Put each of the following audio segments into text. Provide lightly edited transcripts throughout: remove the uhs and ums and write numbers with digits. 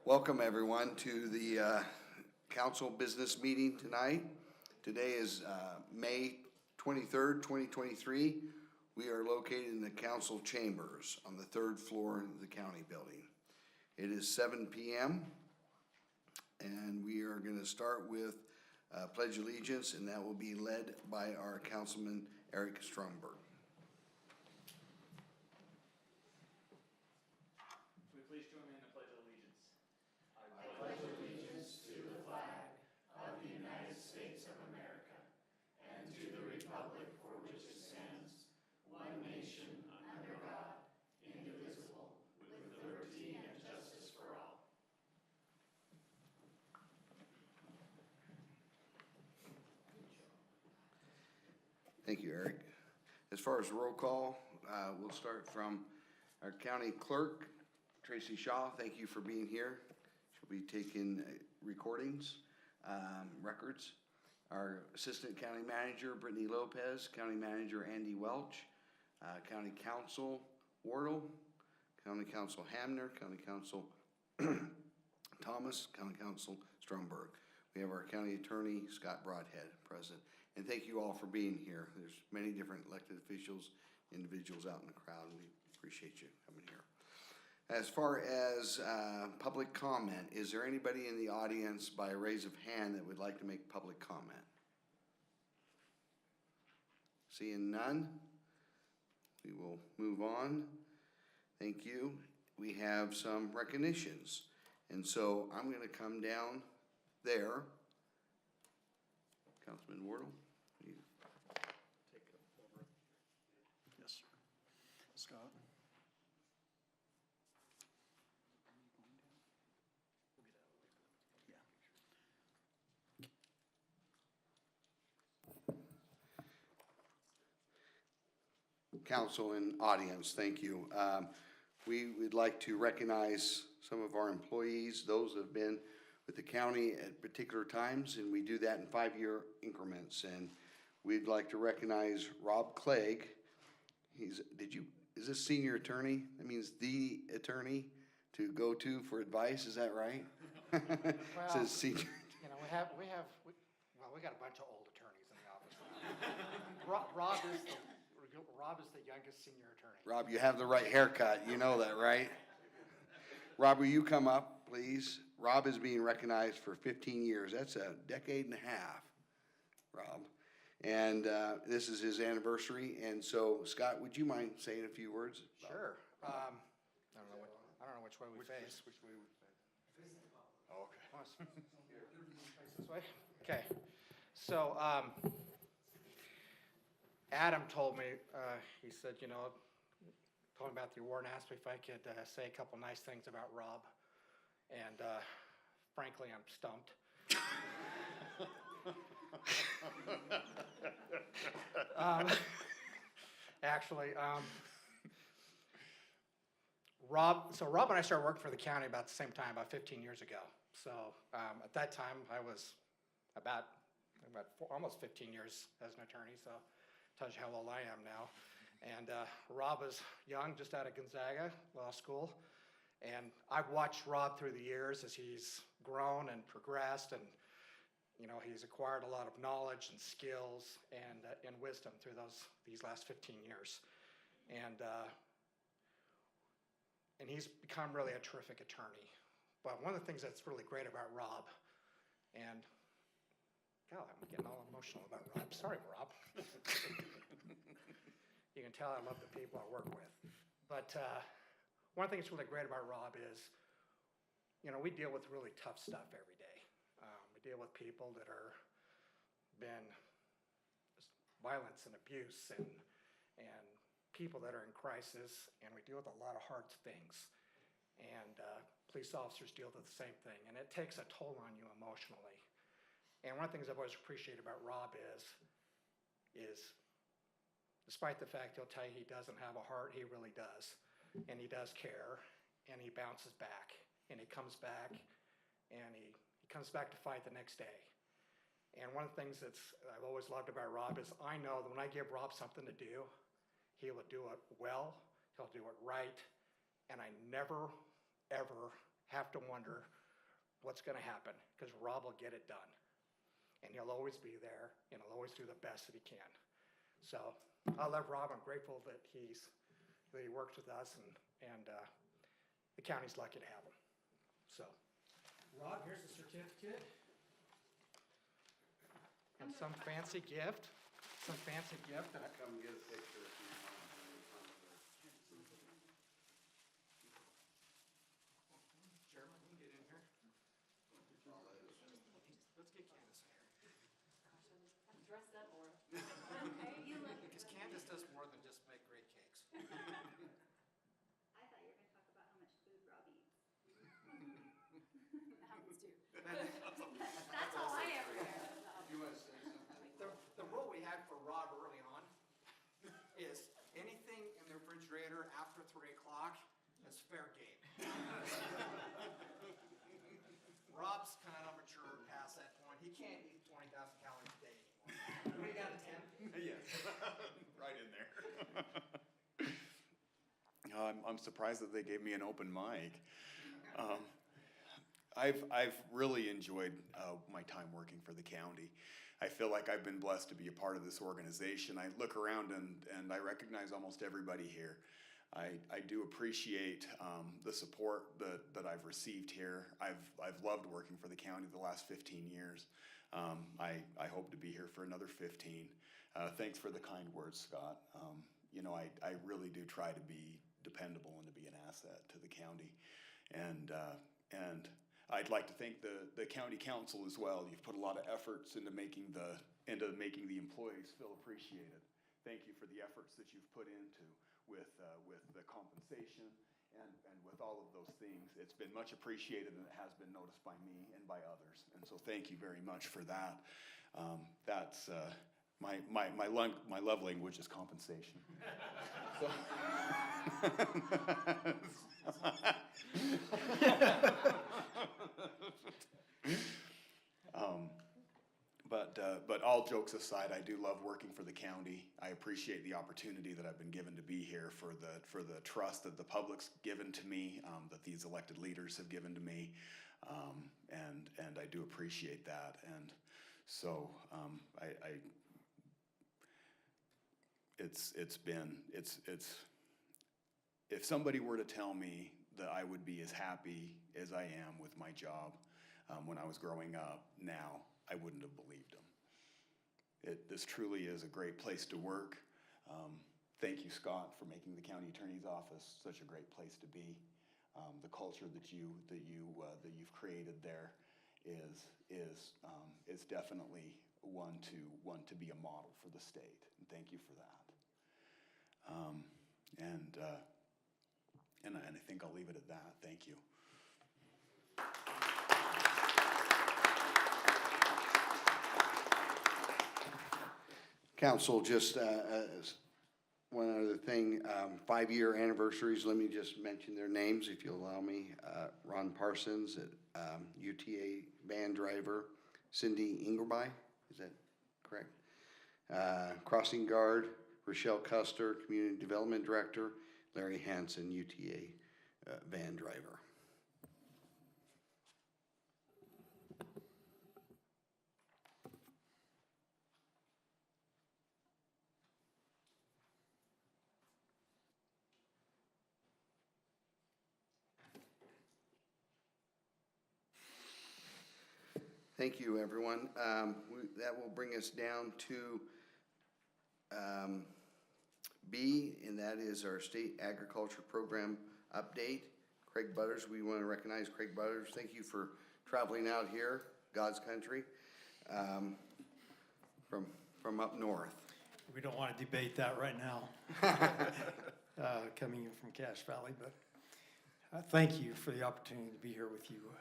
Welcome everyone to the council business meeting tonight. Today is May 23rd, 2023. We are located in the council chambers on the third floor of the county building. It is 7 p.m. and we are going to start with Pledge of Allegiance, and that will be led by our Councilman Eric Stromberg. Thank you, Eric. As far as roll call, we'll start from our county clerk, Tracy Shaw. Thank you for being here. She'll be taking recordings, records. Our assistant county manager, Brittany Lopez, county manager, Andy Welch, county council, Wardle, county council, Hamner, county council, Thomas, county council, Stromberg. We have our county attorney, Scott Broadhead, present. And thank you all for being here. There's many different elected officials, individuals out in the crowd, and we appreciate you coming here. As far as public comment, is there anybody in the audience by a raise of hand that would like to make public comment? Seeing none, we will move on. Thank you. We have some recognitions. And so I'm going to come down there. Councilman Wardle, you take it over. Yes, sir. Scott. Council and audience, thank you. We would like to recognize some of our employees, those that have been with the county at particular times, and we do that in 5-year increments. And we'd like to recognize Rob Clegg. Is this senior attorney? That means the attorney to go to for advice, is that right? Well, says senior. You know, we got a bunch of old attorneys in the office. Rob is the youngest senior attorney. Rob, you have the right haircut. You know that, right? Rob, will you come up, please? Rob is being recognized for 15 years. That's a decade and a half, Rob. And this is his anniversary. And so, Scott, would you mind saying a few words? Sure. I don't know which way we face. Which way we face? Oh, okay. Face this way? Okay. So, Adam told me, he said, you know, told me about the award and asked me if I could say a couple nice things about Rob. And frankly, I'm stumped. Rob and I started working for the county about the same time, about 15 years ago. So at that time, I was about almost 15 years as an attorney, so tells you how old I am now. And Rob is young, just out of Gonzaga Law School. And I've watched Rob through the years as he's grown and progressed, and you know, he's acquired a lot of knowledge and skills and wisdom through these last 15 years. And he's become really a terrific attorney. But one of the things that's really great about Rob, and God, I'm getting all emotional about Rob. Sorry, Rob. You can tell I love the people I work with. But one thing that's really great about Rob is, you know, we deal with really tough stuff every day. We deal with people that are been violence and abuse and people that are in crisis, and we deal with a lot of hard things. And police officers deal with the same thing, and it takes a toll on you emotionally. And one of the things I've always appreciated about Rob is despite the fact he'll tell you he doesn't have a heart, he really does. And he does care, and he bounces back, and he comes back, and he comes back to fight the next day. And one of the things I've always loved about Rob is I know that when I give Rob something to do, he will do it well, he'll do it right, and I never, ever have to wonder what's gonna happen, because Rob will get it done. And he'll always be there, and he'll always do the best that he can. So I love Rob. I'm grateful that he works with us, and the county's lucky to have him. So, Rob, here's the certificate. And some fancy gift. Some fancy gift. that I- Come get a picture if you want. Chairman, you can get in here. Let's get Candace in here. I'm dressed up more. Okay, you look. Because Candace does more than just make great cakes. I thought you were gonna talk about how much food Rob eats. That happens too. That's all I ever hear. You want to say something? The rule we had for Rob early on is anything in the refrigerator after 3 o'clock is fair game. Rob's kind of mature past that point. He can't eat 20,000 calories a day anymore. What do you got, a 10? Yes, right in there. I'm surprised that they gave me an open mic. I've really enjoyed my time working for the county. I feel like I've been blessed to be a part of this organization. I look around and I recognize almost everybody here. I do appreciate the support that I've received here. I've loved working for the county the last 15 years. I hope to be here for another 15. Thanks for the kind words, Scott. I really do try to be dependable and to be an asset to the county. And I'd like to thank the county council as well. You've put a lot of efforts into making the employees feel appreciated. Thank you for the efforts that you've put into with the compensation and with all of those things. It's been much appreciated, and it has been noticed by me and by others. And so thank you very much for that. That's my love language is compensation. So. But all jokes aside, I do love working for the county. I appreciate the opportunity that I've been given to be here, for the trust that the public's given to me, that these elected leaders have given to me, and I do appreciate that. And so if somebody were to tell me that I would be as happy as I am with my job when I was growing up now, I wouldn't have believed them. This truly is a great place to work. Thank you, Scott, for making the county attorney's office such a great place to be. The culture that you've created there is definitely one to be a model for the state. And thank you for that. And I think I'll leave it at that. Thank you. Council, just one other thing, 5-year anniversaries, let me just mention their names if you'll allow me. Ron Parsons, UTA van driver, Cindy Ingleby, is that correct? Crossing guard, Rochelle Custer, community development director, Larry Hansen, UTA van driver. Thank you, everyone. That will bring us down to B, and that is our state agriculture program update. Craig Buttars, we want to recognize Craig Buttars. Thank you for traveling out here, God's country, from up north. We don't want to debate that right now, coming in from Cache Valley, but thank you for the opportunity to be here with you.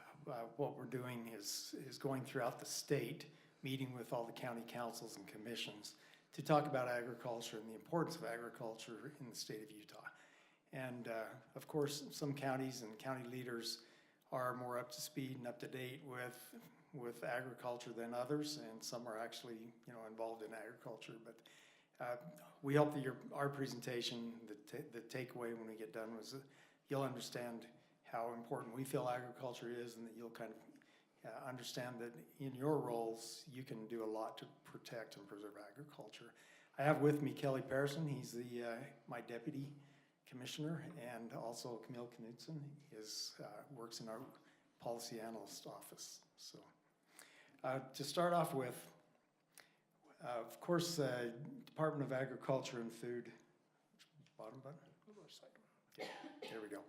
What we're doing is going throughout the state, meeting with all the county councils and commissions to talk about agriculture and the importance of agriculture in the state of Utah. And of course, some counties and county leaders are more up to speed and up to date with agriculture than others, and some are actually involved in agriculture. But we hope that our presentation, the takeaway when we get done, was that you'll understand how important we feel agriculture is, and that you'll kind of understand that in your roles, you can do a lot to protect and preserve agriculture. I have with me Kelly Pearson. He's my deputy commissioner, and also Camille Knudsen works in our policy analyst office. So to start off with, of course, Department of Agriculture and Food, bottom button? Okay, there we go.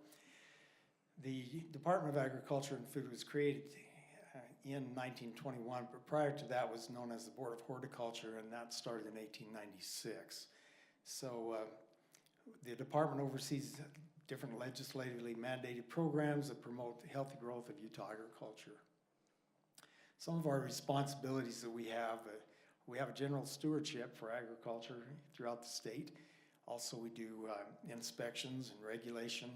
The Department of Agriculture and Food was created in 1921, but prior to that was known as the Board of Horticulture, and that started in 1896. So the department oversees different legislatively mandated programs that promote the healthy growth of Utah agriculture. Some of our responsibilities that we have a general stewardship for agriculture throughout the state. Also, we do inspections and regulation,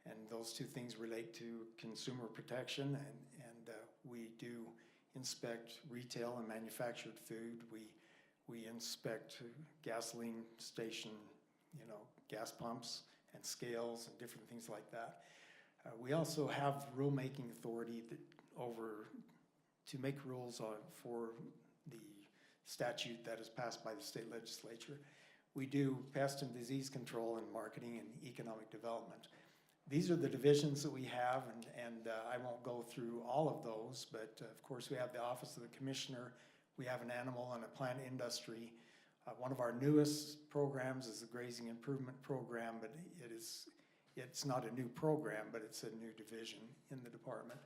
and those two things relate to consumer protection, and we do inspect retail and manufactured food. We inspect gasoline station, gas pumps and scales and different things like that. We also have rulemaking authority to make rules for the statute that is passed by the state legislature. We do pest and disease control and marketing and economic development. These are the divisions that we have, and I won't go through all of those, but of course we have the Office of the Commissioner, we have an animal and a plant industry. One of our newest programs is the Grazing Improvement Program, but it's not a new program, but it's a new division in the department.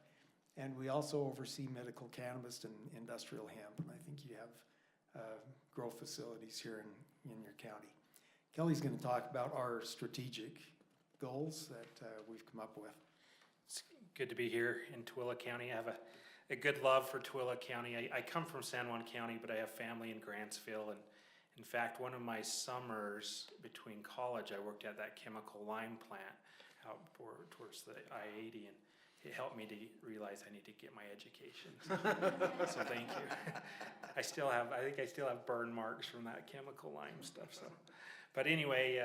And we also oversee medical cannabis and industrial hemp, and I think you have grow facilities here in your county. Kelly's going to talk about our strategic goals that we've come up with. It's good to be here in Tooele County. I have a good love for Tooele County. I come from San Juan County, but I have family in Grantsville, and in fact, one of my summers between college, I worked at that chemical lime plant out towards the I-80, and it helped me to realize I need to get my education. So thank you. I think I still have burn marks from that chemical lime stuff. So, but anyway,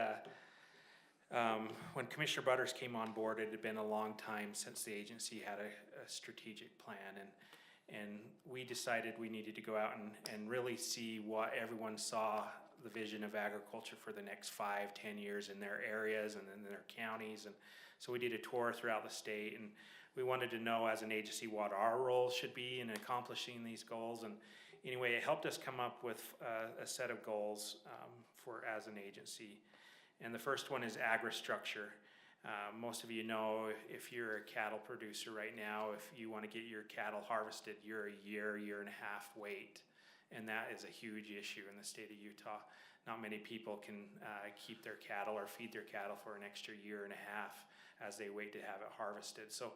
when Commissioner Buttars came on board, it had been a long time since the agency had a strategic plan, and we decided we needed to go out and really see what everyone saw the vision of agriculture for the next 5-10 years in their areas and in their counties. And so we did a tour throughout the state, and we wanted to know as an agency what our role should be in accomplishing these goals. And anyway, it helped us come up with a set of goals for as an agency. And the first one is agri-structure. Most of you know, if you're a cattle producer right now, if you want to get your cattle harvested, you're a year and a half wait. And that is a huge issue in the state of Utah. Not many people can keep their cattle or feed their cattle for an extra year and a half as they wait to have it harvested. So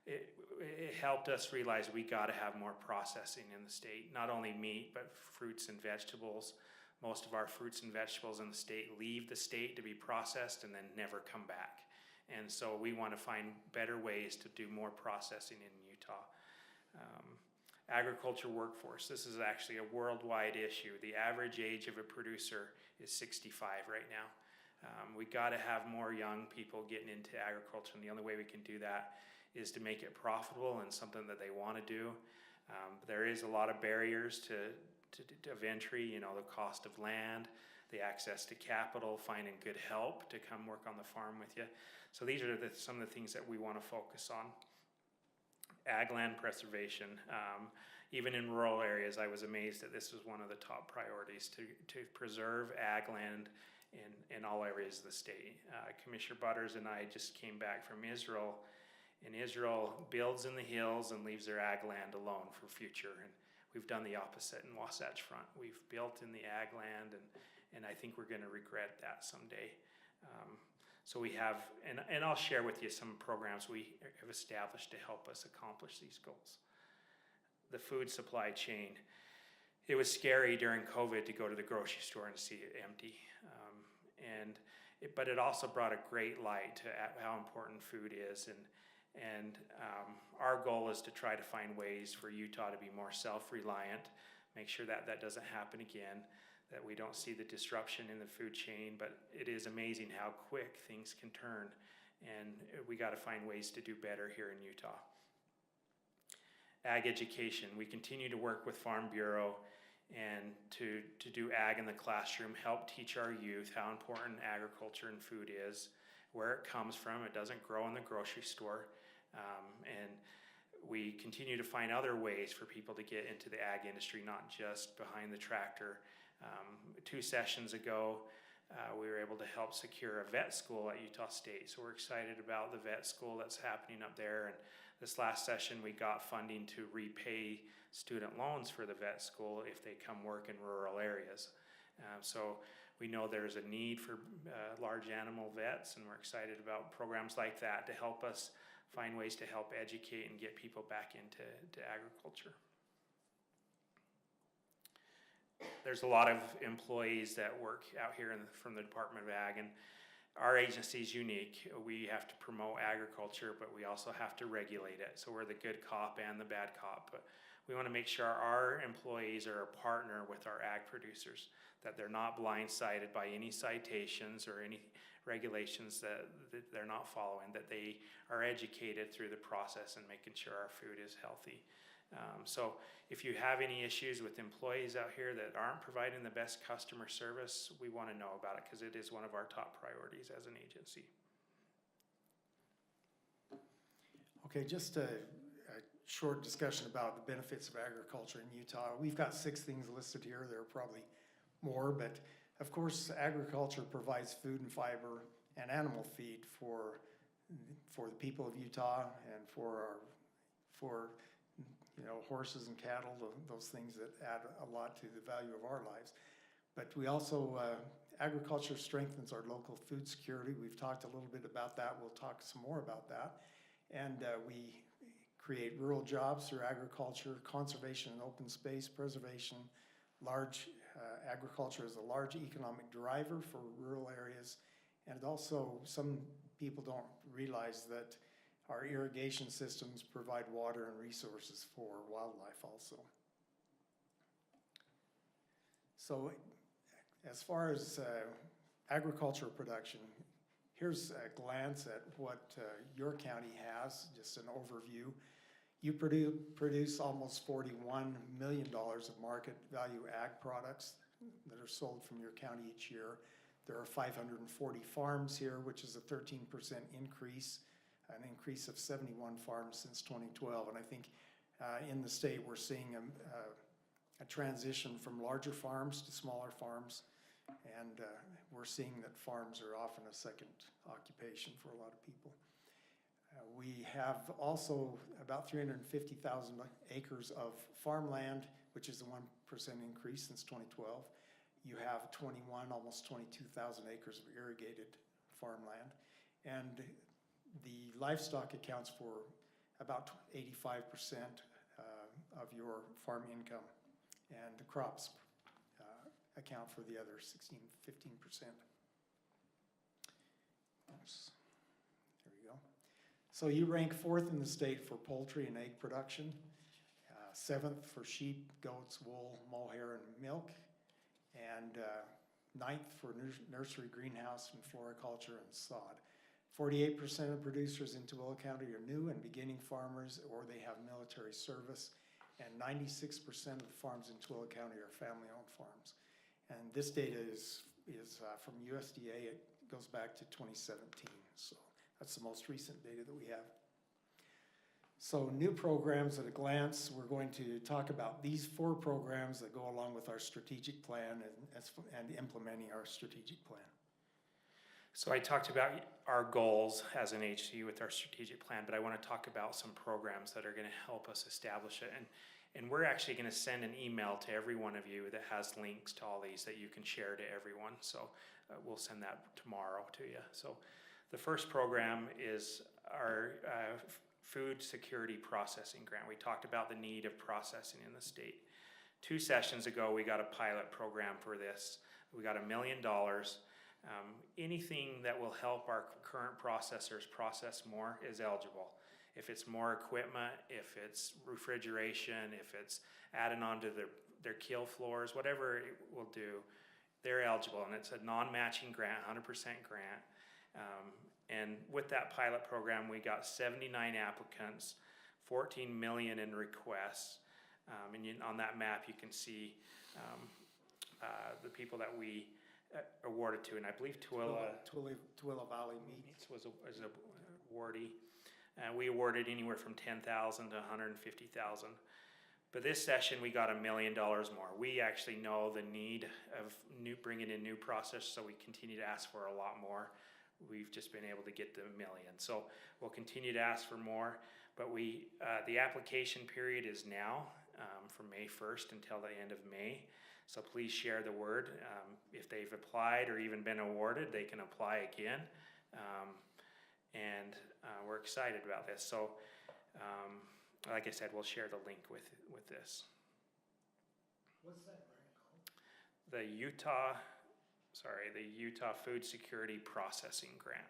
it helped us realize we got to have more processing in the state, not only meat, but fruits and vegetables. Most of our fruits and vegetables in the state leave the state to be processed and then never come back. And so we want to find better ways to do more processing in Utah. Agriculture workforce. This is actually a worldwide issue. The average age of a producer is 65 right now. We got to have more young people getting into agriculture, and the only way we can do that is to make it profitable and something that they want to do. There is a lot of barriers of entry, the cost of land, the access to capital, finding good help to come work on the farm with you. So these are some of the things that we want to focus on. Ag land preservation. Even in rural areas, I was amazed that this was one of the top priorities to preserve ag land in all areas of the state. Commissioner Buttars and I just came back from Israel, and Israel builds in the hills and leaves their ag land alone for future. And we've done the opposite in Wasatch Front. We've built in the ag land, and I think we're going to regret that someday. So we have, and I'll share with you some programs we have established to help us accomplish these goals. The food supply chain. It was scary during COVID to go to the grocery store and see it empty. But it also brought a great light to how important food is. And our goal is to try to find ways for Utah to be more self-reliant, make sure that doesn't happen again, that we don't see the disruption in the food chain. But it is amazing how quick things can turn. and we got to find ways to do better here in Utah. Ag education, we continue to work with Farm Bureau and to do ag in the classroom, help teach our youth how important agriculture and food is, where it comes from. It doesn't grow in the grocery store. And we continue to find other ways for people to get into the ag industry, not just behind the tractor. 2 sessions ago, we were able to help secure a vet school at Utah State. So we're excited about the vet school that's happening up there. And this last session, we got funding to repay student loans for the vet school if they come work in rural areas. So we know there's a need for large animal vets, and we're excited about programs like that to help us find ways to help educate and get people back into agriculture. There's a lot of employees that work out here from the Department of Ag, and our agency is unique. We have to promote agriculture, but we also have to regulate it. So we're the good cop and the bad cop. But we want to make sure our employees are a partner with our ag producers, that they're not blindsided by any citations or any regulations that they're not following, that they are educated through the process and making sure our food is healthy. So if you have any issues with employees out here that aren't providing the best customer service, we want to know about it, because it is one of our top priorities as an agency. Okay, just a short discussion about the benefits of agriculture in Utah. We've got 6 things listed here. There are probably more, but of course, agriculture provides food and fiber and animal feed for the people of Utah and for horses and cattle, those things that add a lot to the value of our lives. But we also, agriculture strengthens our local food security. We've talked a little bit about that. We'll talk some more about that. And we create rural jobs through agriculture, conservation and open space preservation. Agriculture is a large economic driver for rural areas. And also, some people don't realize that our irrigation systems provide water and resources for wildlife also. So as far as agricultural production, here's a glance at what your county has, just an overview. You produce almost $41 million of market value ag products that are sold from your county each year. There are 540 farms here, which is a 13% increase, an increase of 71 farms since 2012. And I think in the state we're seeing a transition from larger farms to smaller farms. And we're seeing that farms are often a second occupation for a lot of people. We have also about 350,000 acres of farmland, which is a 1% increase since 2012. You have almost 22,000 acres of irrigated farmland. And the livestock accounts for about 85% of your farm income, and the crops account for the other 15%. Oops. There we go. So you rank 4th in the state for poultry and egg production, 7th for sheep, goats, wool, mohair, and milk, and 9th for nursery, greenhouse, and floriculture and sod. 48% of producers in Tooele County are new and beginning farmers, or they have military service, and 96% of the farms in Tooele County are family-owned farms. And this data is from USDA. It goes back to 2017, so that's the most recent data that we have. So new programs at a glance, we're going to talk about these 4 programs that go along with our strategic plan and implementing our strategic plan. So I talked about our goals as an agency with our strategic plan, but I want to talk about some programs that are going to help us establish it. And we're actually going to send an email to every one of you that has links to all these that you can share to everyone. So we'll send that tomorrow to you. So the first program is our food security processing grant. We talked about the need of processing in the state. 2 sessions ago, we got a pilot program for this. We got $1 million. Anything that will help our current processors process more is eligible. If it's more equipment, if it's refrigeration, if it's adding on to their kill floors, whatever it will do, they're eligible. And it's a non-matching grant, 100% grant. And with that pilot program, we got 79 applicants, 14 million in requests. On that map, you can see the people that we awarded to, and I believe Tooele Valley Meats. was a awardee. We awarded anywhere from 10,000 to 150,000. But this session, we got $1 million more. We actually know the need of bringing in new process, so we continue to ask for a lot more. We've just been able to get the $1 million. So we'll continue to ask for more, but the application period is now from May 1st until the end of May. So please share the word. If they've applied or even been awarded, they can apply again. We're excited about this. So like I said, we'll share the link with this. What's that grant called? The Utah Food Security Processing Grant.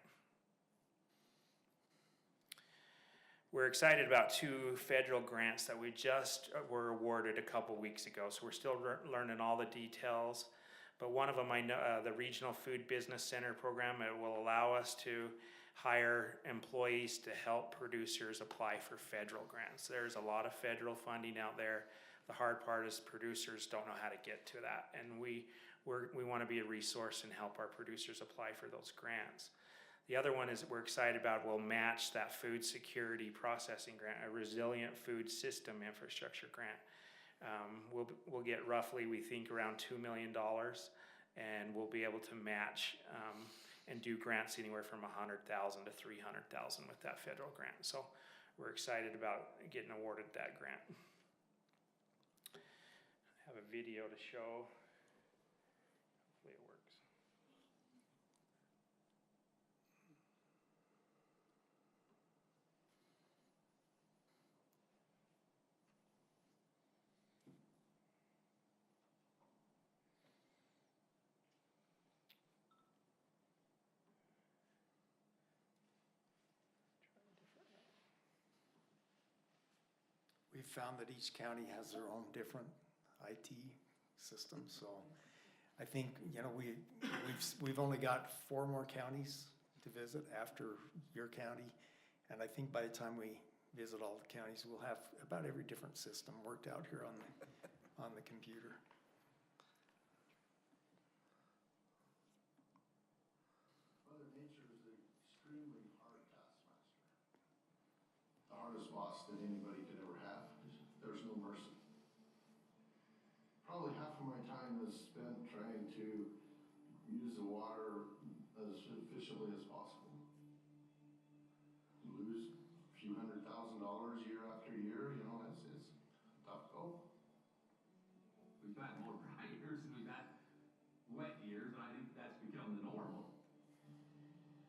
We're excited about 2 federal grants that we just were awarded a couple weeks ago. So we're still learning all the details. But one of them, I know, the Regional Food Business Center program, it will allow us to hire employees to help producers apply for federal grants. There's a lot of federal funding out there. The hard part is producers don't know how to get to that. And we want to be a resource and help our producers apply for those grants. The other one is that we're excited about will match that food security processing grant, a resilient food system infrastructure grant. We'll get roughly, we think, around $2 million, and we'll be able to match and do grants anywhere from $100,000 to $300,000 with that federal grant. So we're excited about getting awarded that grant. I have a video to show. Hopefully it works. We've found that each county has their own different IT system, so I think, we've only got 4 more counties to visit after your county, and I think by the time we visit all the counties, we'll have about every different system worked out here on the computer. Mother Nature is an extremely hard taskmaster. The hardest boss that anybody could ever have. There's no mercy. Probably half of my time is spent trying to use the water as efficiently as possible. You lose a few $100,000 year after year, it's tough go. We've had more dry years and we've had wet years, and I think that's become the normal.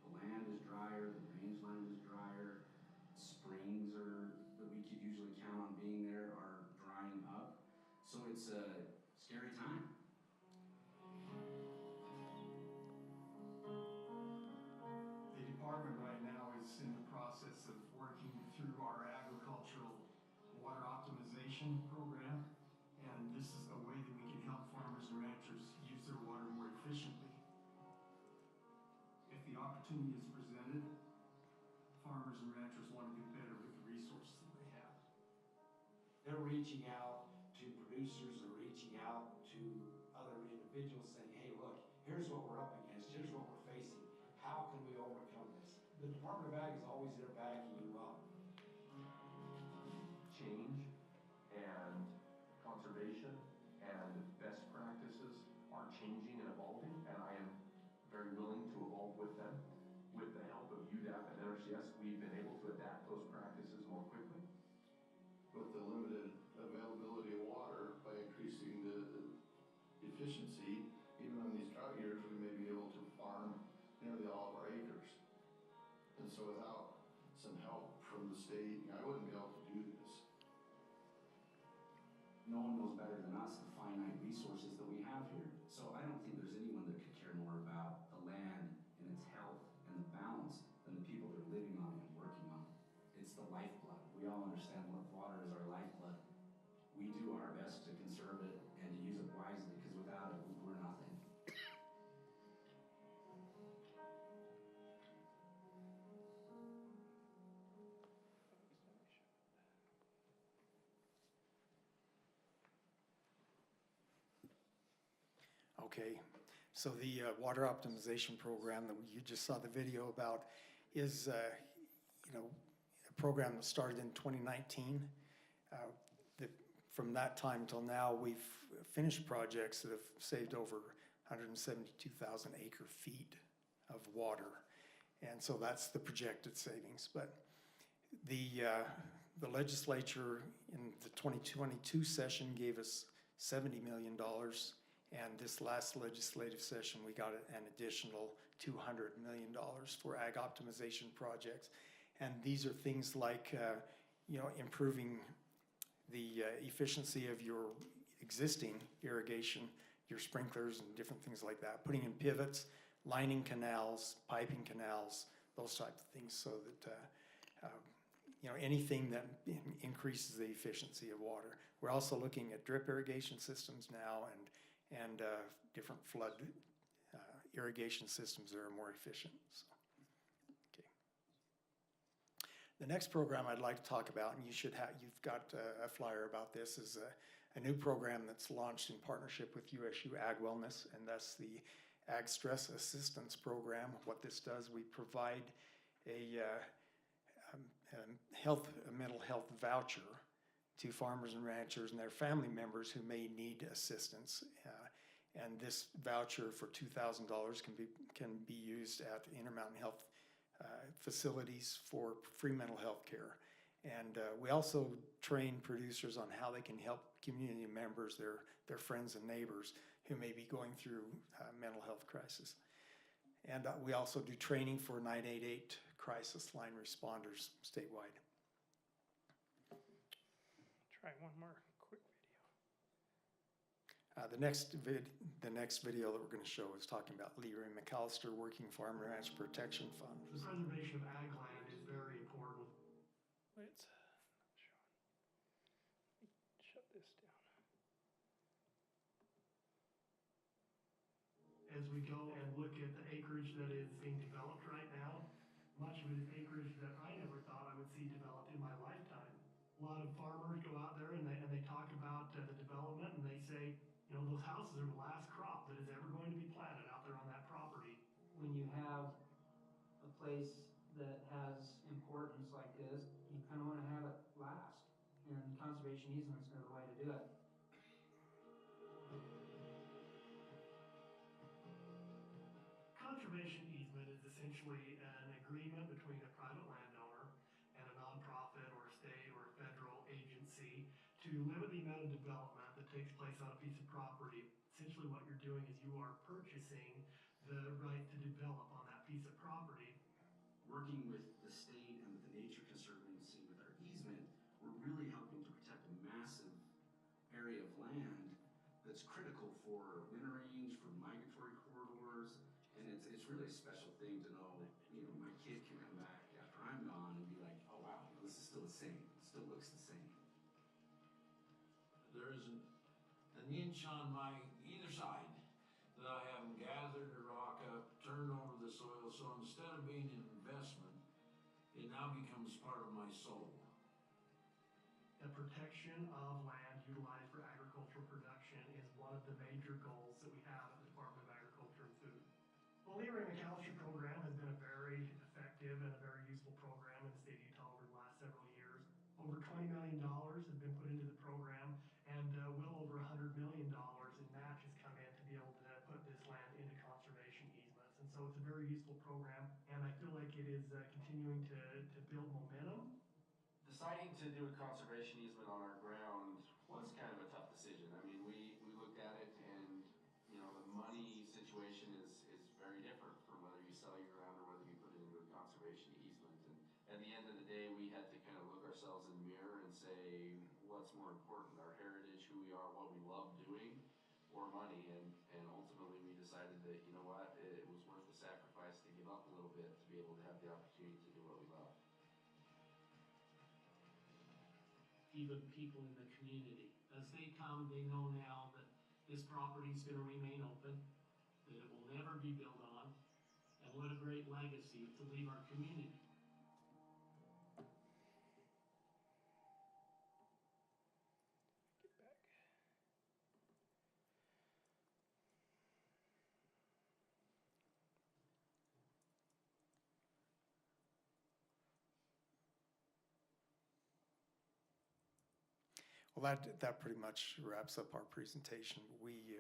The land is drier, the rangeland is drier, springs that we could usually count on being there are drying up. So it's a scary time. The department right now is in the process of working through our agricultural water optimization program, and this is a way that we can help farmers and ranchers use their water more efficiently. If the opportunity is presented, farmers and ranchers want to do better with the resources that they have. They're reaching out to producers, they're reaching out to other individuals saying, hey, look, here's what we're up against, here's what we're facing. How can we overcome this? The Department of Ag is always there backing you up. Change and conservation and best practices are changing and evolving, and I am very willing to evolve with them. With the help of UDAP and NRCS, we've been able to adapt those practices more quickly. With the limited availability of water, by increasing the efficiency, even on these drought years, we may be able to farm nearly all of our acres. And so without some help from the state, I wouldn't be able to do this. No one knows better than us the finite resources that we have here. So I don't think there's anyone that could care more about the land and its health and the balance than the people that are living on it and working on it. It's the lifeblood. We all understand what water is our lifeblood. We do our best to conserve it and to use it wisely, because without it, we're nothing. Okay, so the water optimization program that you just saw the video about is, a program that started in 2019. From that time till now, we've finished projects that have saved over 172,000 acre feet of water. And so that's the projected savings. But the legislature in the 2022 session gave us $70 million. And this last legislative session, we got an additional $200 million for ag optimization projects. And these are things like, improving the efficiency of your existing irrigation, your sprinklers and different things like that, putting in pivots, lining canals, piping canals, those types of things, so that, anything that increases the efficiency of water. We're also looking at drip irrigation systems now and different flood irrigation systems that are more efficient. So, okay. The next program I'd like to talk about, and you've got a flyer about this, is a new program that's launched in partnership with USU Ag Wellness, and that's the Ag Stress Assistance Program. What this does, we provide a mental health voucher to farmers and ranchers and their family members who may need assistance. And this voucher for $2,000 can be used at Intermountain Health facilities for free mental health care. And we also train producers on how they can help community members, their friends and neighbors who may be going through mental health crisis. And we also do training for 988 crisis line responders statewide. Try one more quick video. The next video that we're going to show is talking about Leroy McAllister Working Farm and Ranch Protection Fund. The preservation of ag land is very important. It's not showing. Let me shut this down. As we go and look at the acreage that is being developed right now, much of it is acreage that I never thought I would see developed in my lifetime. A lot of farmers go out there and they talk about the development, and they say, those houses are the last crop that is ever going to be planted out there on that property. When you have a place that has importance like this, you kind of want to have it last. And conservation easements are the way to do it. Conservation easement is essentially an agreement between a private landowner and a nonprofit or a state or a federal agency to limit the amount of development that takes place on a piece of property. Essentially what you're doing is you are purchasing the right to develop on that piece of property. Working with the state and with the Nature Conservancy with our easement, we're really helping to protect a massive area of land that's critical for winter range, for migratory corridors, and it's really a special thing to know, my kid can come back after I'm gone and be like, oh wow, this is still the same, it still looks the same. There isn't an inch on either side that I haven't gathered the rock up, turned over the soil, so instead of being an investment, it now becomes part of my soul. The protection of land utilized for agricultural production is one of the major goals that we have at the Department of Agriculture and Food. The Leroy McAllister program has been a very effective and a very useful program in the state of Utah over the last several years. Over $20 million have been put into the program, and well over $100 million in matches come in to be able to put this land into conservation easements. And so it's a very useful program, and I feel like it is continuing to build momentum. Deciding to do a conservation easement on our ground was kind of a tough decision. I mean, we looked at it, and the money situation is very different from whether you sell your ground or whether you put it into a conservation easement. And at the end of the day, we had to kind of look ourselves in the mirror and say, what's more important, our heritage, who we are, what we love doing, or money? And ultimately we decided that, you know what, it was worth the sacrifice to give up a little bit to be able to have the opportunity to do what we love. Even people in the community, as they come, they know now that this property is going to remain open, that it will never be built on, and what a great legacy to leave our community. Get back. Well, that pretty much wraps up our presentation. We,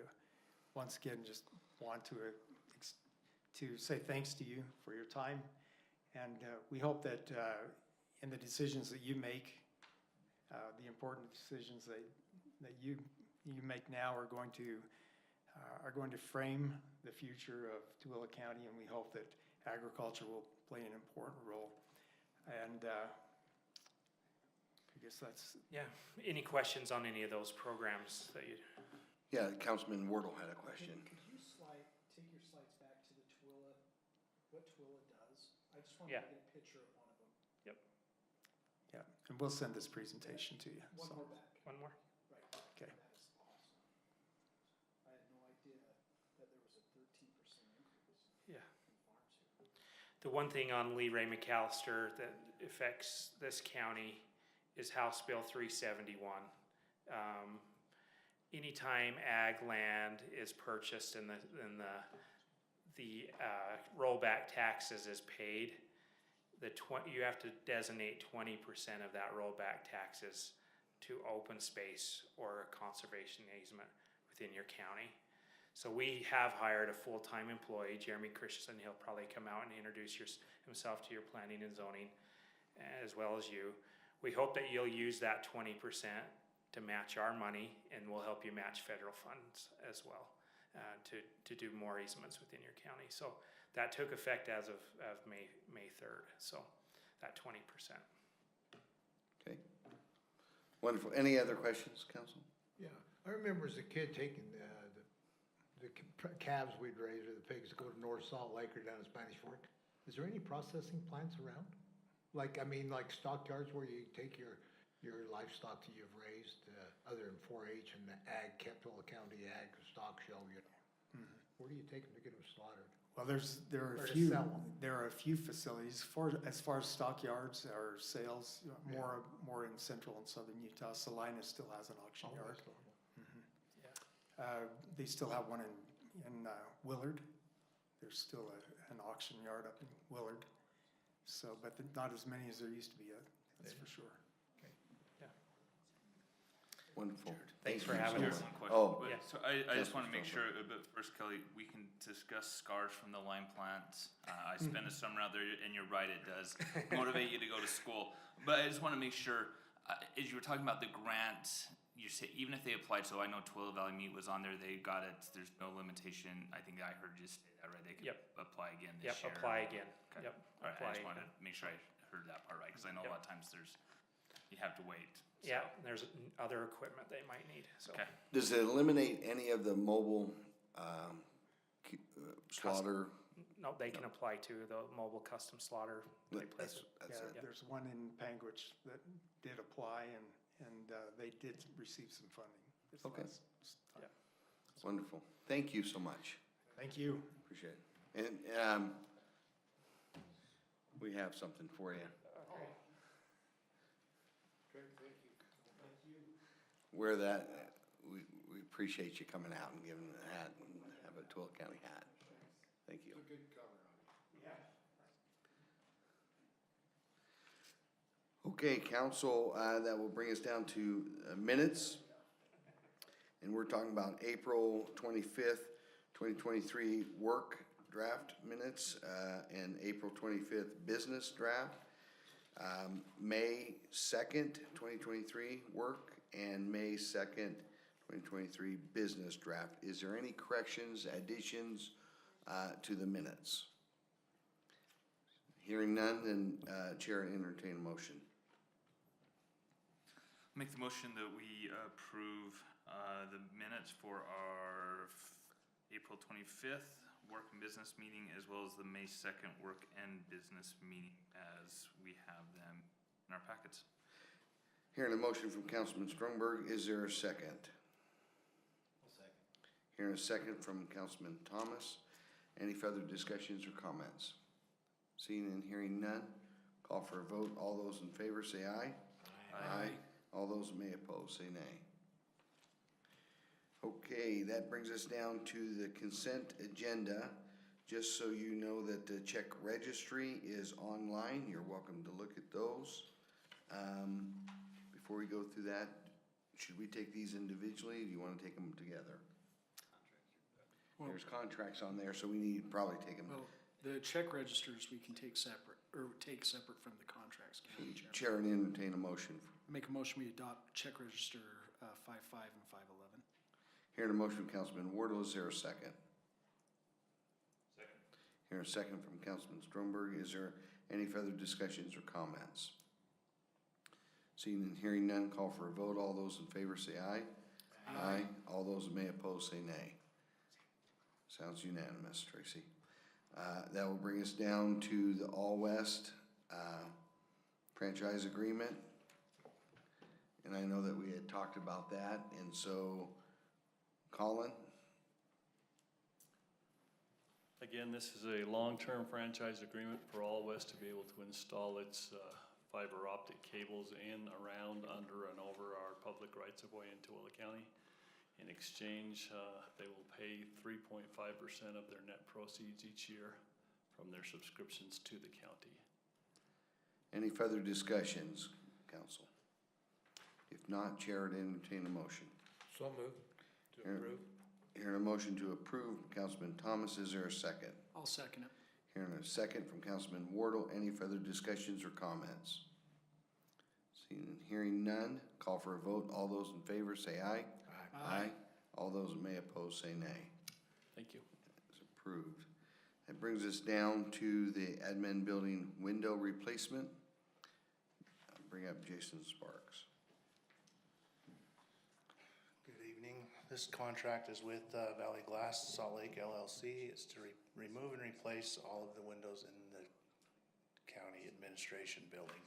once again, just want to say thanks to you for your time. And we hope that in the decisions that you make, the important decisions that you make now are going to frame the future of Tooele County, and we hope that agriculture will play an important role. And I guess that's... Yeah, any questions on any of those programs that you... Yeah, Councilman Wardle had a question. Could you take your slides back to the Tooele, what Tooele does? I just wanted Yeah. to get a picture of one of them. Yep. Yeah, and we'll send this presentation to you. One so. more back. One more? Right. Okay. That is awesome. I had no idea that there was a 13% increase Yeah. in farms here. The one thing on Lee Ray McAllister that affects this county is House Bill 371. Anytime ag land is purchased and the rollback taxes is paid, you have to designate 20% of that rollback taxes to open space or a conservation easement within your county. So we have hired a full-time employee, Jeremy Christensen. He'll probably come out and introduce himself to your planning and zoning as well as you. We hope that you'll use that 20% to match our money, and we'll help you match federal funds as well to do more easements within your county. So that took effect as of May 3rd, so that 20%. Okay. Wonderful. Any other questions, Council? Yeah, I remember as a kid taking the calves we'd raise or the pigs go to North Salt Lake or down to Spanish Fork. Is there any processing plants around? Like stockyards where you take your livestock that you've raised, other than 4-H and the Tooele County ag stock show, where do you take them to get them slaughtered? Well, there are Or a to few. sell 'em. There are a few facilities as far as stockyards or sales. More in central and southern Utah. Salina still has an auction yard. They still have one in Willard. There's still an auction yard up in Willard. So, but not as many as there used to be. That's for sure. Wonderful. Thanks for you having so us. much. Oh, Yeah. So I just want to Councilman make sure, but first, Kelly, we can discuss scars from the lime plants. I spent a summer out there, and you're right, it does motivate you to go to school. But I just want to make sure, as you were talking about the grant, you say even if they applied, so I know Tooele Valley Meat was on there, they got it, there's no limitation. I think I heard you say that, right? They could apply again this year. Yep, apply again. Okay. Yep. All right, I just wanted to make sure I heard that part right, because I know a lot of times you have to wait. So. Yeah, there's other equipment they might need, so. Okay. does it eliminate any of the mobile slaughter? No, they can apply to the mobile custom slaughter. That's it. There's one in Panguitch that did apply, and they did receive some funding. Okay. Yeah. Wonderful. Thank you so much. Thank you. Appreciate it. And we have something for you. Wear that. We appreciate you coming out and giving the hat and have a Tooele County hat. Thank you. Good cover on it. Yeah. Okay, council, that will bring us down to minutes. And we're talking about April 25th, 2023 work draft minutes and April 25th business draft. May 2nd, 2023 work and May 2nd, 2023 business draft. Is there any corrections, additions to the minutes? Hearing none, then Chair entertain a motion. Make the motion that we approve the minutes for our April 25th work and business meeting, as well as the May 2nd work and business meeting as we have them in our packets. Hearing a motion from Councilman Stromberg, is there a second? I'll second. Hearing a second from Councilman Thomas. Any further discussions or comments? Seeing and hearing none, call for a vote. All those in favor say aye. Aye. All those may oppose say nay. Okay, that brings us down to the consent agenda. Just so you know that the check registry is online. You're welcome to look at those. Before we go through that, should we take these individually? Do you want to take them together? Well- There's contracts on there, so we need to probably take them. Well, the check registers we can take separate, or take separate from the contracts. County Chairman. Chair and entertain a motion. Make a motion, we adopt check register 5.5 and 5.11. Hearing a motion from Councilman Wardle, is there a second? Second. Hearing a second from Councilman Stromberg, is there any further discussions or comments? Seeing and hearing none, call for a vote. All those in favor say aye. Aye. All those may oppose say nay. Sounds unanimous, Tracy. That will bring us down to the All West franchise agreement. And I know that we had talked about that, and so, Colin? Again, this is a long-term franchise agreement for All West to be able to install its fiber optic cables in, around, under, and over our public rights-of-way in Tooele County. In exchange, they will pay 3.5% of their net proceeds each year from their subscriptions to the county. Any further discussions, council? If not, Chair would entertain a motion. So moved to approve. Hearing a motion to approve, Councilman Thomas, is there a second? I'll second it. Hearing a second from Councilman Wardle, any further discussions or comments? Seeing and hearing none, call for a vote. All those in favor say aye. Aye. All those that may oppose say nay. Thank you. It's approved. That brings us down to the admin building window replacement. I'll bring up Jason Sparks. Good evening. This contract is with Valley Glass Salt Lake LLC. It's to remove and replace all of the windows in the county administration building.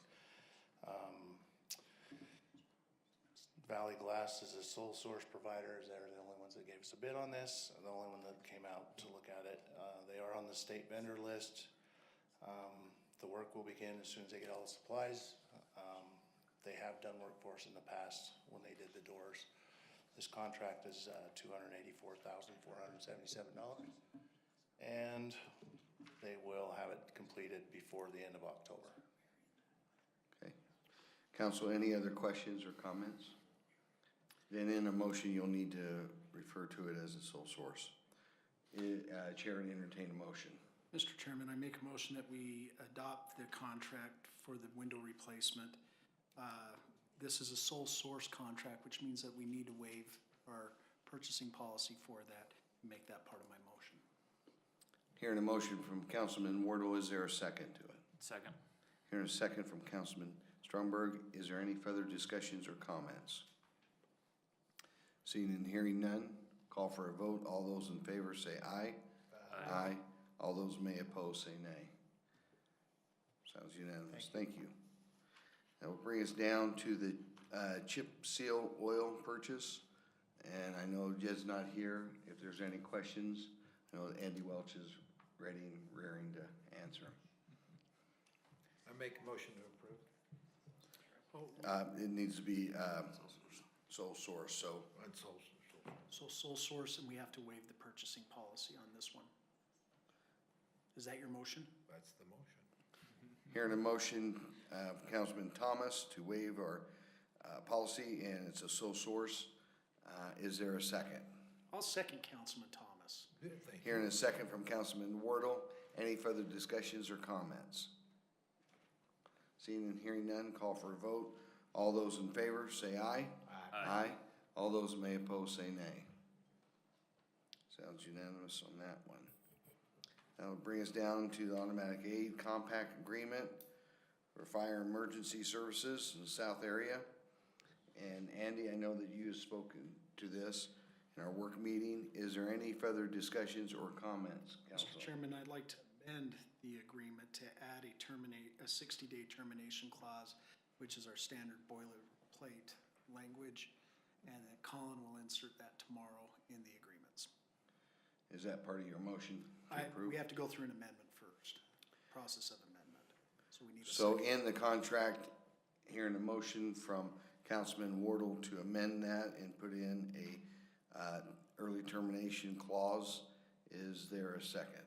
Valley Glass is a sole source provider. They're the only ones that gave us a bid on this, the only one that came out to look at it. They are on the state vendor list. The work will begin as soon as they get all the supplies. They have done work for us in the past when they did the doors. This contract is $284,477, and they will have it completed before the end of October. Okay. Council, any other questions or comments? Then in a motion, you'll need to refer to it as a sole source. Chair and entertain a motion. Mr. Chairman, I make a motion that we adopt the contract for the window replacement. This is a sole source contract, which means that we need to waive our purchasing policy for that and make that part of my motion. Hearing a motion from Councilman Wardle, is there a second to it? Second. Hearing a second from Councilman Stromberg, is there any further discussions or comments? Seeing and hearing none, call for a vote. All those in favor say aye. Aye. All those may oppose say nay. Sounds unanimous. Thank you. That will bring us down to the chip seal oil purchase. And I know Jed's not here. If there's any questions, I know Andy Welch is ready and raring to answer. I make a motion to approve. It needs to be sole source, so. So sole source, and we have to waive the purchasing policy on this one. Is that your motion? That's the motion. Hearing a motion, Councilman Thomas to waive our policy, and it's a sole source. Is there a second? I'll second Councilman Thomas. Hearing a second from Councilman Wardle. Any further discussions or comments? Seeing and hearing none, call for a vote. All those in favor say aye. Aye. All those may oppose say nay. Sounds unanimous on that one. That will bring us down to the automatic aid compact agreement for fire emergency services in the south area. And Andy, I know that you have spoken to this in our work meeting. Is there any further discussions or comments, Council? Mr. Chairman, I'd like to amend the agreement to add a 60-day termination clause, which is our standard boilerplate language, and that Colin will insert that tomorrow in the agreements. Is that part of your motion to approve? We have to go through an amendment first, process of amendment. So we need a So second. in the contract, hearing a motion from Councilman Wardle to amend that and put in a early termination clause. Is there a second?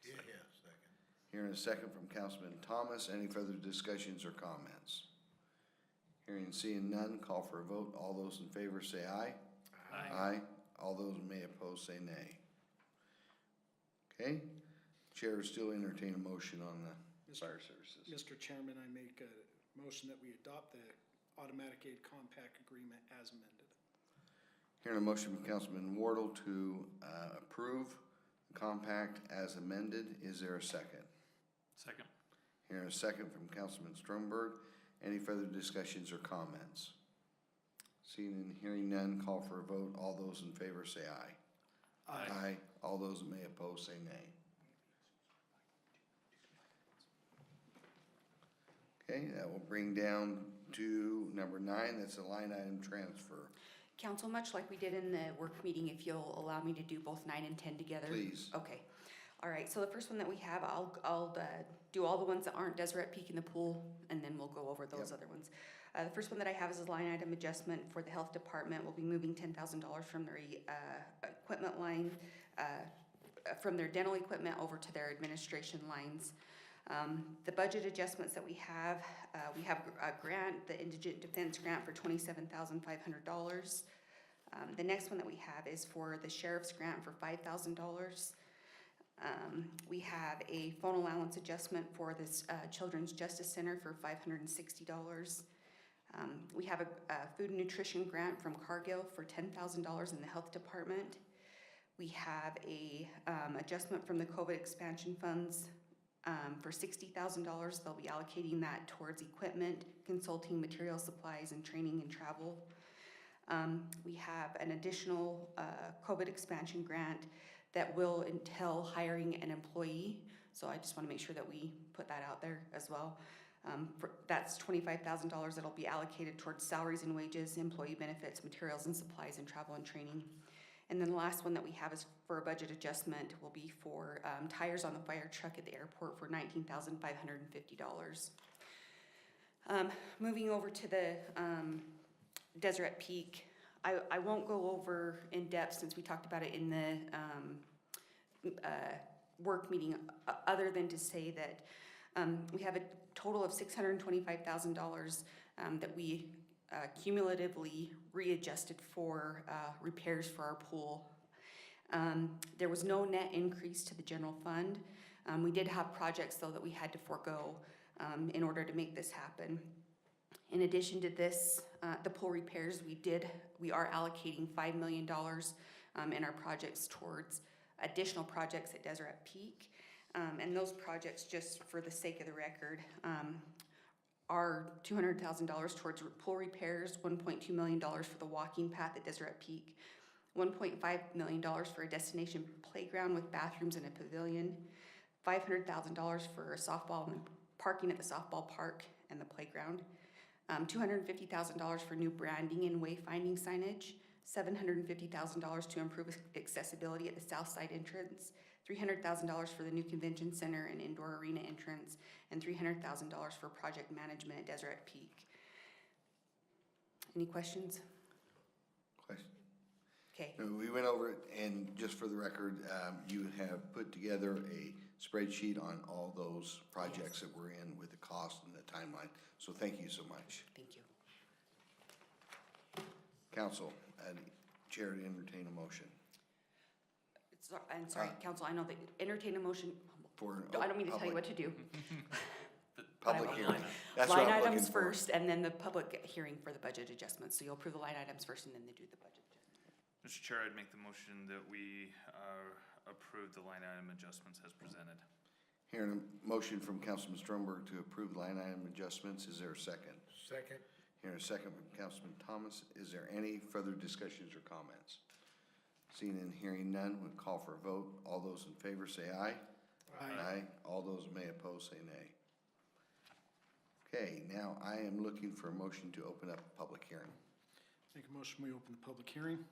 Yeah, second. Hearing a second from Councilman Thomas. Any further discussions or comments? Hearing and seeing none, call for a vote. All those in favor say aye. Aye. All those may oppose say nay. Okay, Chair will still entertain a motion on the fire services. Mr. Chairman, I make a motion that we adopt the automatic aid compact agreement as amended. Hearing a motion from Councilman Wardle to approve the compact as amended. Is there a second? Second. Hearing a second from Councilman Stromberg. Any further discussions or comments? Seeing and hearing none, call for a vote. All those in favor say aye. Aye. All those that may oppose say nay. Okay, that will bring down to number 9. That's a line item transfer. Council, much like we did in the work meeting, if you'll allow me to do both 9 and 10 together. Please. Okay. All right, so the first one that we have, I'll do all the ones that aren't Deseret Peak in the pool, and then we'll go over those other ones. The first one that I have is a line item adjustment for the health department. We'll be moving $10,000 from their equipment line, from their dental equipment over to their administration lines. The budget adjustments that we have a grant, the Indigent Defense Grant for $27,500. The next one that we have is for the Sheriff's Grant for $5,000. We have a phone allowance adjustment for this Children's Justice Center for $560. We have a food and nutrition grant from Cargill for $10,000 in the health department. We have a adjustment from the COVID expansion funds for $60,000. They'll be allocating that towards equipment, consulting, material supplies, and training and travel. We have an additional COVID expansion grant that will entail hiring an employee. So I just want to make sure that we put that out there as well. That's $25,000 that'll be allocated towards salaries and wages, employee benefits, materials and supplies, and travel and training. And then the last one that we have is for a budget adjustment will be for tires on the fire truck at the airport for $19,550. Moving over to the Deseret Peak, I won't go over in depth since we talked about it in the work meeting, other than to say that we have a total of $625,000 that we cumulatively readjusted for repairs for our pool. There was no net increase to the general fund. We did have projects though that we had to forego in order to make this happen. In addition to this, the pool repairs, we are allocating $5 million in our projects towards additional projects at Deseret Peak. And those projects, just for the sake of the record, are $200,000 towards pool repairs, $1.2 million for the walking path at Deseret Peak, $1.5 million for a destination playground with bathrooms and a pavilion, $500,000 for softball and parking at the softball park and the playground, $250,000 for new branding and wayfinding signage, $750,000 to improve accessibility at the south side entrance, $300,000 for the new convention center and indoor arena entrance, and $300,000 for project management at Deseret Peak. Any questions? Question? Okay. We went over it, and just for the record, you have put together a spreadsheet on all those projects that we're in with the cost and the timeline. So thank you so much. Thank you. Council, Chair to entertain a motion. I'm sorry, Council, I know that entertain a motion. For I don't mean to tell you what to do. Public hearing. That's Line what I'm items looking for. first, and then the public hearing for the budget adjustments. So you'll approve the line items first, and then they do the budget adjustment. Mr. Chair, I'd make the motion that we approve the line item adjustments as presented. Hearing a motion from Councilman Stromberg to approve line item adjustments. Is there a second? Second. Hearing a second from Councilman Thomas. Is there any further discussions or comments? Seeing and hearing none, we'll call for a vote. All those in favor say aye. Aye. All those may oppose say nay. Okay, now I am looking for a motion to open up a public hearing. Make a motion, we open the public hearing.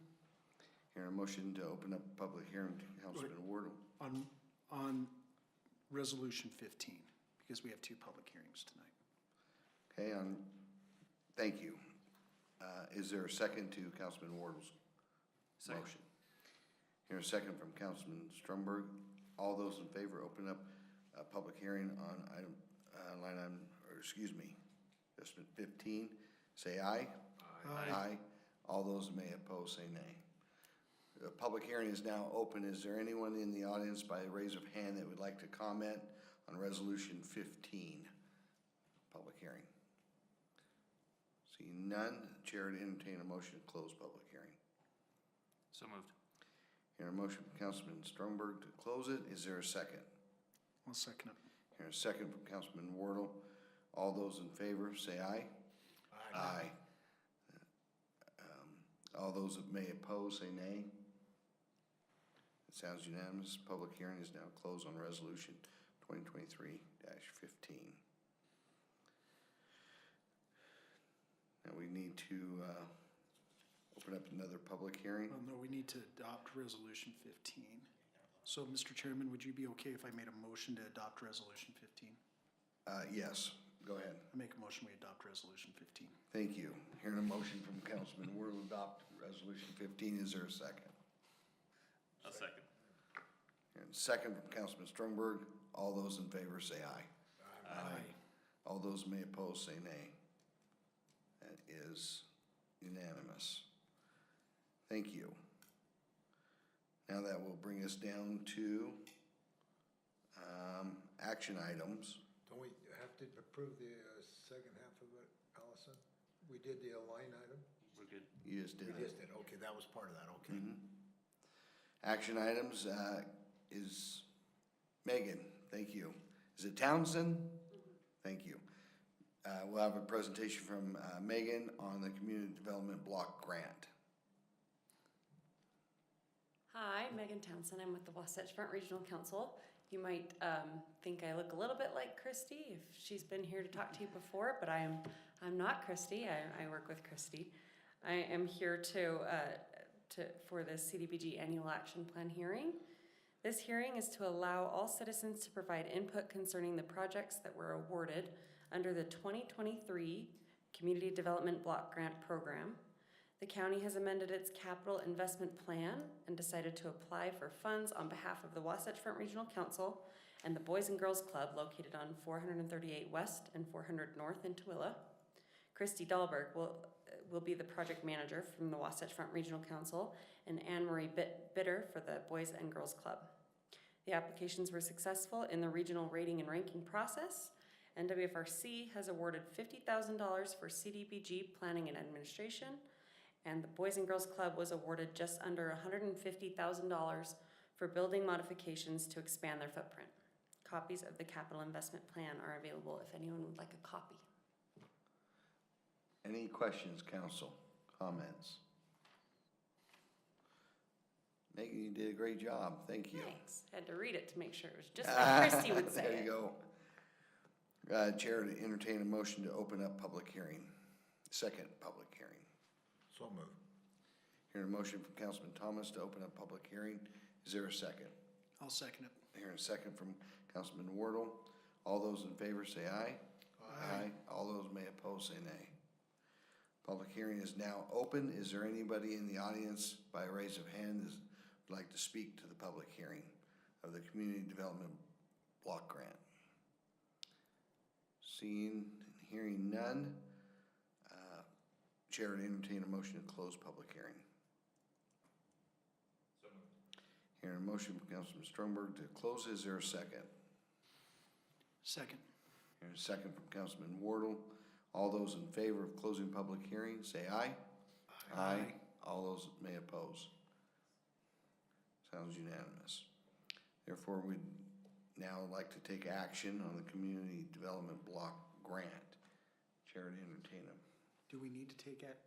Hearing a motion to open up a public hearing to Councilman Wardle. On resolution 15, because we have 2 public hearings tonight. Okay, thank you. Is there a second to Councilman Wardle's motion? Here's a second from Councilman Stromberg. All those in favor, open up a public hearing on adjustment 15. Is say aye. Aye. All those may oppose, say nay. The public hearing is now open. Is there anyone in the audience by raise of hand that would like to comment on Resolution 15? Public hearing. Seeing none, the chair would entertain a motion to close public hearing. So moved. Hearing a motion from Councilman Stromberg to close it. Is there a second? I'll second it. Hearing a second from Councilman Wardle. All those in favor, say aye. Aye. All those that may oppose, say nay. It sounds unanimous. Public hearing is now closed on Resolution 2023-15. Now we need to open up another public hearing. Well, no, we need to adopt Resolution 15. So, Mr. Chairman, would you be okay if I made a motion to adopt Resolution 15? Yes, go ahead. I make a motion we adopt Resolution 15. Thank you. Hearing a motion from Councilman Wardle to adopt Resolution 15. Is there a second? A second. And second from Councilman Stromberg. All those in favor say aye. Aye. All those may oppose say nay. That is unanimous. Thank you. Now that will bring us down to action items. Don't we have to approve the second half of it, Allison? We did the line item? We're good. You just did We it. just did, okay, that was part of that, okay. Action items is Megan, thank you. Is it Townsend? Thank you. We'll have a presentation from Megan on the Community Development Block Grant. Hi, Megan Townsend. I'm with the Wasatch Front Regional Council. You might think I look a little bit like Christy if she's been here to talk to you before, but I'm not Christy. I work with Christy. I am here for the CDBG Annual Action Plan hearing. This hearing is to allow all citizens to provide input concerning the projects that were awarded under the 2023 Community Development Block Grant Program. The county has amended its capital investment plan and decided to apply for funds on behalf of the Wasatch Front Regional Council and the Boys and Girls Club located on 438 West and 400 North in Tooele. Christy Dahlberg will be the project manager from the Wasatch Front Regional Council, and Anne Marie Bitter for the Boys and Girls Club. The applications were successful in the regional rating and ranking process. NWFRC has awarded $50,000 for CDBG planning and administration, and the Boys and Girls Club was awarded just under $150,000 for building modifications to expand their footprint. Copies of the capital investment plan are available if anyone would like a copy. Any questions, council? Comments? Megan, you did a great job. Thank you. Thanks. Had to read it to make sure it was just like Christy would say There it. you go. Chair to entertain a motion to open up public hearing. Second public hearing. So moved. Hearing a motion from Councilman Thomas to open up public hearing. Is there a second? I'll second it. Hearing a second from Councilman Wardle. All those in favor say aye. Aye. All those may oppose say nay. Public hearing is now open. Is there anybody in the audience by raise of hand that would like to speak to the public hearing of the Community Development Block Grant? Seeing and hearing none, Chair to entertain a motion to close public hearing. So moved. Hearing a motion from Councilman Stromberg to close. Is there a second? Second. Hearing a second from Councilman Wardle. All those in favor of closing public hearing, say aye. Aye. All those may oppose. Sounds unanimous. Therefore, we'd now like to take action on the Community Development Block Grant. Chair to entertain them. Do we need to take it?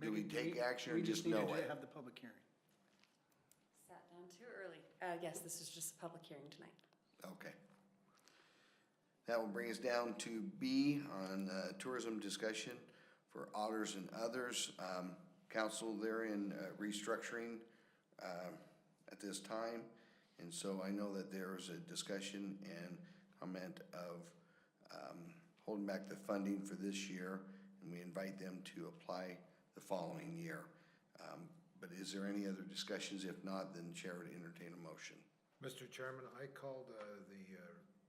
Do we take action or just know We just need it? to have the public hearing. Sat down too early. Yes, this is just a public hearing tonight. Okay. That will bring us down to B on tourism discussion for Otters and others. Council, they're in restructuring at this time. And so I know that there is a discussion and comment of holding back the funding for this year, and we invite them to apply the following year. But is there any other discussions? If not, then Chair would entertain a motion. Mr. Chairman, I called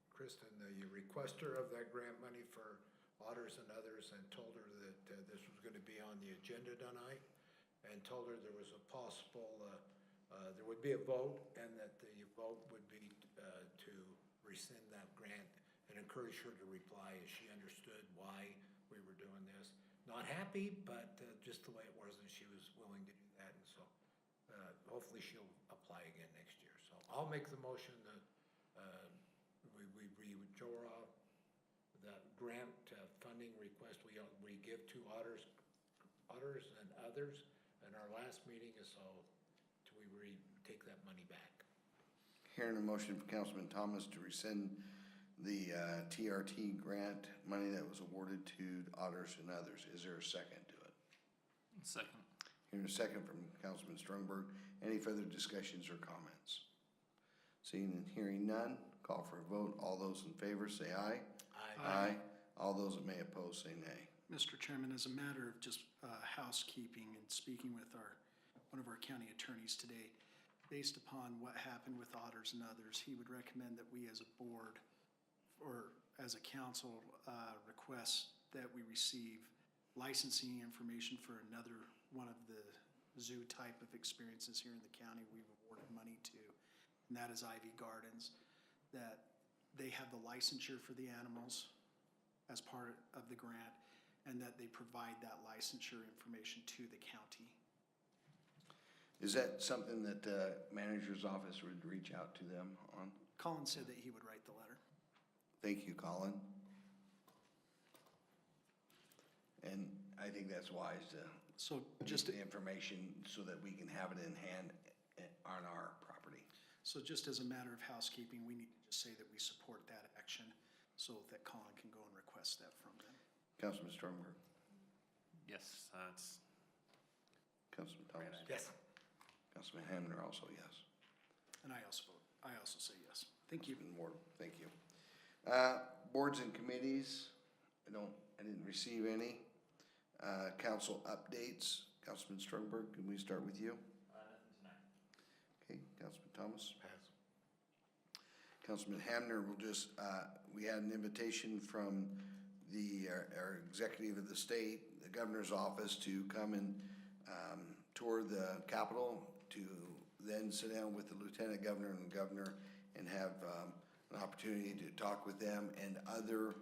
Kristen, the requester of that grant money for Otters and Others, and told her that this was going to be on the agenda tonight, and told her there was a possible, there would be a vote, and that the vote would be to rescind that grant, and encourage her to reply as she understood why we were doing this. Not happy, but just the way it was, and she was willing to do that, and so hopefully she'll apply again next year. So I'll make the motion that we withdraw that grant funding request we give to Otters and Others in our last meeting, so we take that money back. Hearing a motion from Councilman Thomas to rescind the TRT grant money that was awarded to Otters and Others. Is there a second to it? Second. Hearing a second from Councilman Strungberg. Any further discussions or comments? Seeing and hearing none, call for a vote. All those in favor say aye. Aye. All those that may oppose say nay. Mr. Chairman, as a matter of just housekeeping and speaking with one of our county attorneys today, based upon what happened with Otters and Others, he would recommend that we as a board or as a council request that we receive licensing information for another one of the zoo type of experiences here in the county we've awarded money to, and that is Ivy Gardens, that they have the licensure for the animals as part of the grant, and that they provide that licensure information to the county. Is that something that the manager's office would reach out to them on? Colin said that he would write the letter. Thank you, Colin. And I think that's wise to just the information so that we can have it in hand on our property. So just as a matter of housekeeping, we need to just say that we support that action so that Colin can go and request that from them. Councilman Strongberg. Yes, it's. Councilman Thomas. Yes. Councilman Hamner also yes. And I also say yes. Thank you. Councilman Ward, thank you. Boards and committees, I didn't receive any. Council updates, Councilman Strongberg, can we start with you? Nothing tonight. Okay, Councilman Thomas? Pass. Councilman Hamner will just, we had an invitation from our executive of the state, the governor's office, to come and tour the Capitol, to then sit down with the lieutenant governor and the governor and have an opportunity to talk with them and other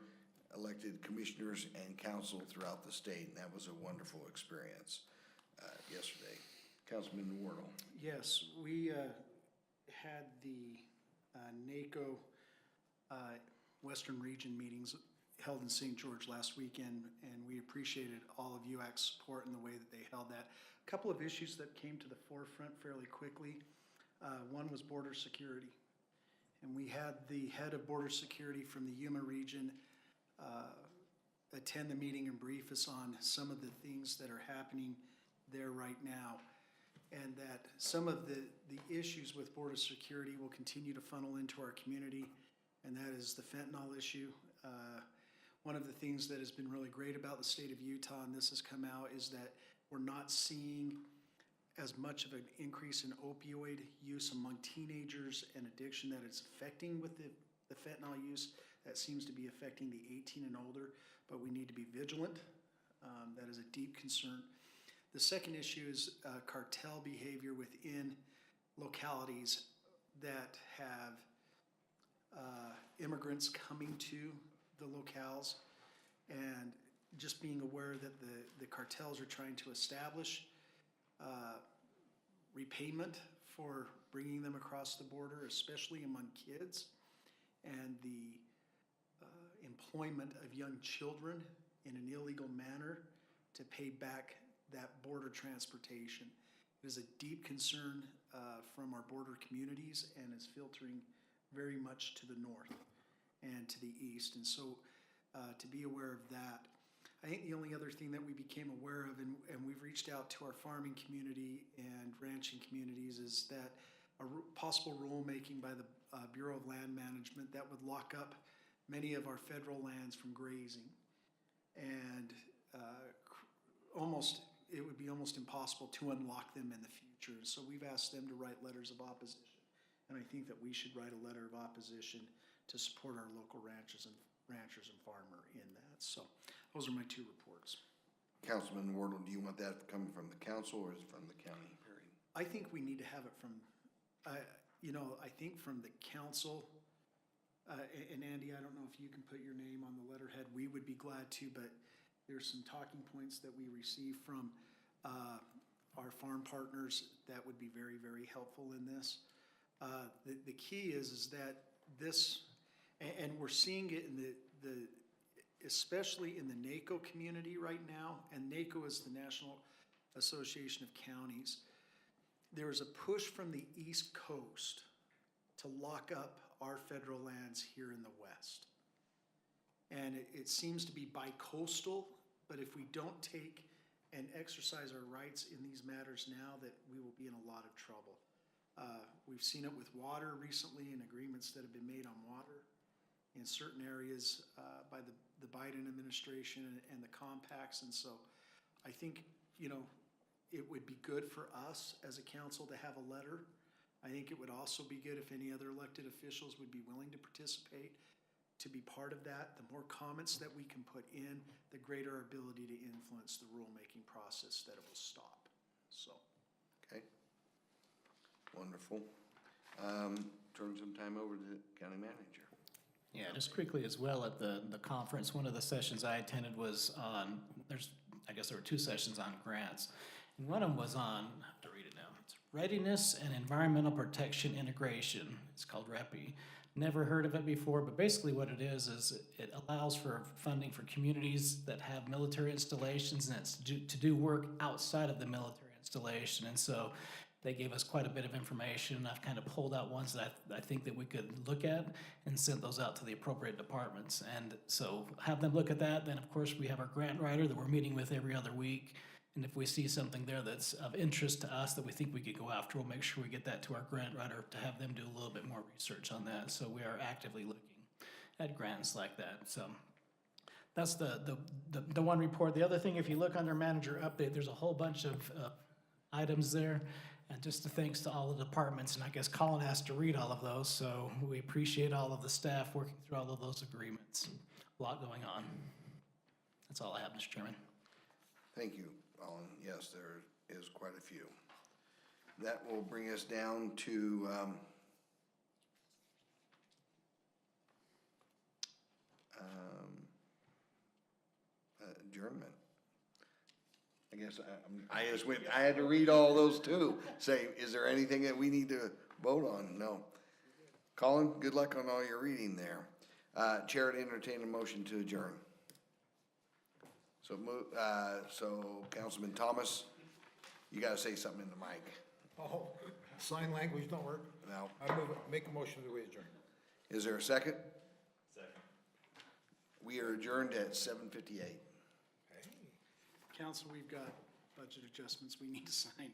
elected commissioners and council throughout the state. And that was a wonderful experience yesterday. Councilman Wardle. Yes, we had the NACO Western Region meetings held in St. George last weekend, and we appreciated all of UAC's support in the way that they held that. A couple of issues that came to the forefront fairly quickly. One was border security. And we had the head of border security from the Yuma region attend the meeting and brief us on some of the things that are happening there right now. And that some of the issues with border security will continue to funnel into our community, and that is the fentanyl issue. One of the things that has been really great about the state of Utah, and this has come out, is that we're not seeing as much of an increase in opioid use among teenagers and addiction that it's affecting with the fentanyl use. That seems to be affecting the 18 and older, but we need to be vigilant. That is a deep concern. The second issue is cartel behavior within localities that have immigrants coming to the locales, and just being aware that the cartels are trying to establish repayment for bringing them across the border, especially among kids, and the employment of young children in an illegal manner to pay back that border transportation. It is a deep concern from our border communities, and is filtering very much to the north and to the east. And so to be aware of that. I think the only other thing that we became aware of, and we've reached out to our farming community and ranching communities, is that a possible rulemaking by the Bureau of Land Management that would lock up many of our federal lands from grazing. And it would be almost impossible to unlock them in the future. So we've asked them to write letters of opposition. And I think that we should write a letter of opposition to support our local ranchers and farmer in that. So Those are my two reports. Councilman Wardle, do you want that coming from the council or is it from the county? I think we need to have it from, I think from the council, and Andy, I don't know if you can put your name on the letterhead, we would be glad to, but there's some talking points that we receive from our farm partners that would be very, very helpful in this. The key is that this, and we're seeing it in the especially in the NACO community right now, and NACO is the National Association of Counties. There is a push from the East Coast to lock up our federal lands here in the West. And it seems to be bi-coastal, but if we don't take and exercise our rights in these matters now, that we will be in a lot of trouble. We've seen it with water recently and agreements that have been made on water in certain areas by the Biden administration and the compacts. And so I think, it would be good for us as a council to have a letter. I think it would also be good if any other elected officials would be willing to participate, to be part of that. The more comments that we can put in, the greater our ability to influence the rulemaking process that it will stop. So. Okay. Wonderful. Turn some time over to the county manager. Yeah, just quickly as well, at the conference, one of the sessions I attended was on, I guess there were two sessions on grants. And one of them was on, I have to read it now, it's Readiness and Environmental Protection Integration. It's called REPI. Never heard of it before, but basically what it is it allows for funding for communities that have military installations, and it's to do work outside of the military installation. And so they gave us quite a bit of information. I've kind of pulled out ones that I think that we could look at and sent those out to the appropriate departments. And so have them look at that. Then of course we have our grant writer that we're meeting with every other week. And if we see something there that's of interest to us that we think we could go after, we'll make sure we get that to our grant writer to have them do a little bit more research on that. So we are actively looking at grants like that. So that's the one report. The other thing, if you look under manager update, there's a whole bunch of items there. And just thanks to all the departments, and I guess Colin has to read all of those, so we appreciate all of the staff working through all of those agreements. A lot going on. That's all I have, Mr. Chairman. Thank you, Colin. Yes, there is quite a few. That will bring us down to adjournment. I guess I had to read all those too. Say, is there anything that we need to vote on? No. Colin, good luck on all your reading there. Chair to entertain a motion to adjourn. So Councilman Thomas, you gotta say something in the mic. Oh, sign language don't work? No. I make a motion that we adjourn. Is there a second? Second. We are adjourned at 7:58. Council, we've got budget adjustments we need to sign.